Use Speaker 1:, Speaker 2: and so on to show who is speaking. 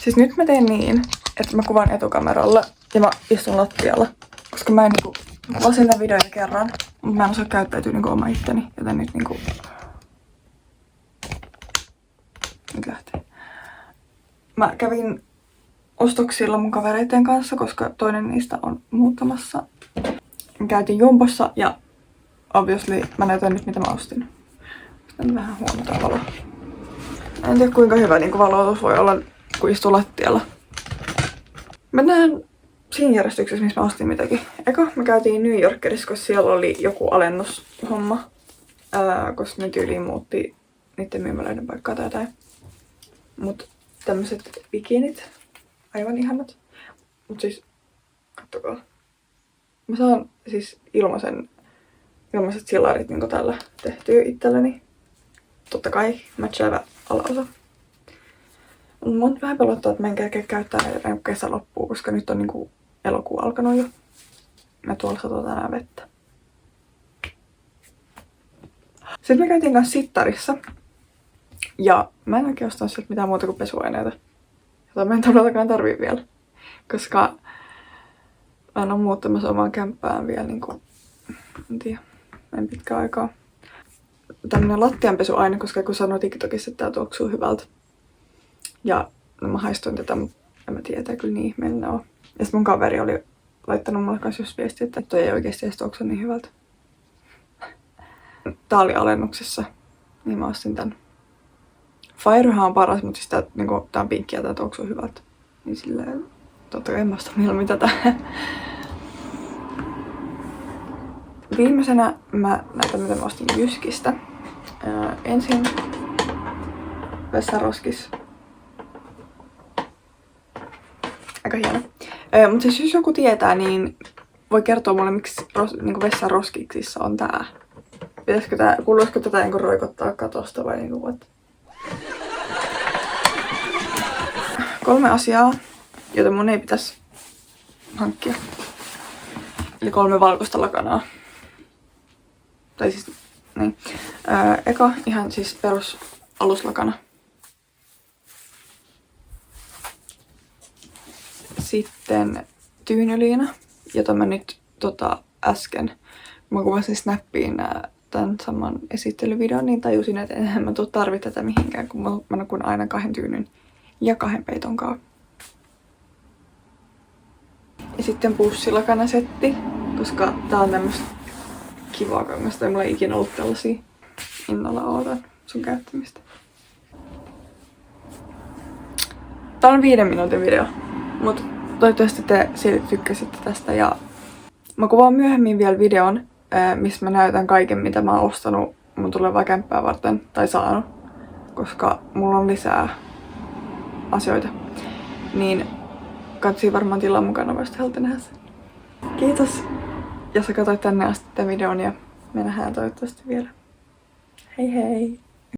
Speaker 1: Siis nyt mä teen niin, että mä kuvaan etukameralla ja mä istun lattialla. Koska mä en niinku... Lasin tämän videon kerran, mutta mä en osaa käyttäytyä niinku oma itteni. Joten nyt niinku... Nyt lähtee. Mä kävin ostoksilla mun kavereiden kanssa, koska toinen niistä on muuttamassa. Me käytiin Jumbossa ja obviously mä näytän nyt mitä mä ostin. Sitten vähän huomataan valoa. En tiedä kuinka hyvä niin valotus voi olla, kun istuu lattialla. Mennään siinä järjestyksessä, missä mä ostin mitäkin. Eka me käytiin New Yorkerissa, koska siellä oli joku alennushomma. Koska ne tyyliin muutti niiden myymälöiden paikkaa tai jotain. Mut tämmöset bikinit. Aivan ihanat. Mut siis, kattokaa. Mä saan siis ilmaiset sillarit niinku tällä tehtyä itselleni. Totta kai matchaava alaosa. Mua vähän pelottaa, että mä en kerkeä käyttää näitä ennen kuin kesä loppuu, koska nyt on niinku elokuu alkanut jo. Ja tuolla satoo tänään vettä. Sitten me käytiin kanssa Sittarissa. Ja mä en oikein ostanut sieltä mitään muuta kuin pesuaineita. Jota mä en todellakaan tarvii vielä. Koska mä en oo muuttamassa omaan kämppään vielä niinku, en tiedä, en pitkään aikaa. Tämmönen lattianpesuaine, koska kun sanoo TikTokissa, että tää tuoksuu hyvältä. Ja no, mä haistoin tätä, mutta en mä tiedä, kyllä niin ihmeellinen on. Ja sit mun kaveri oli laittanut mulle kanssa just viestiä, että toi ei oikeesti edes tuoksu niin hyvältä. Tää oli alennuksessa, niin mä ostin tän. Firehan on paras, mutta siis tää on pinkki ja tää tuoksuu hyvältä. Niin silleen, totta kai en mä osta mieluummin tätä. Viimeisenä mä näytän mitä mä ostin Jyskistä. Ensin vessaroskis. Aika hieno. Mutta siis jos joku tietää, niin voi kertoa mulle, miksi niinku vessaroskiksissa on tää. Kuuluisiko tätä niinku roikottaa katosta vai niinku what? 3 asiaa, joita mun ei pitäisi hankkia. Eli 3 valkoista lakanaa. Tai siis, niin. Eka ihan siis perus aluslakana. Sitten tyynyliina, jota mä nyt äsken, mä kuvasin Snappiin tämän saman esittelyvideon, niin tajusin, että enhän mä tuu tarvitse tätä mihinkään, kun mä nukun aina 2 tyynyn ja 2 peiton kanssa. Ja sitten pussilakanasetti, koska tää on tämmöstä kivaa kangasta, ei mulla ei ikinä ollut tällaisia. Innolla ootan sun käyttämistä. Tää on 5 minuutin video, mut toivottavasti te tykkäsitte tästä ja mä kuvaan myöhemmin vielä videon, missä mä näytän kaiken mitä mä oon ostanut mun tulevaa kämppää varten tai saanut, koska mulla on lisää asioita. Niin katsoi varmaan tilaa mukana, jos haluatte nähdä sen. Kiitos, jos sä katsoit tänne asti tämän videon ja me nähdään toivottavasti vielä. Hei hei!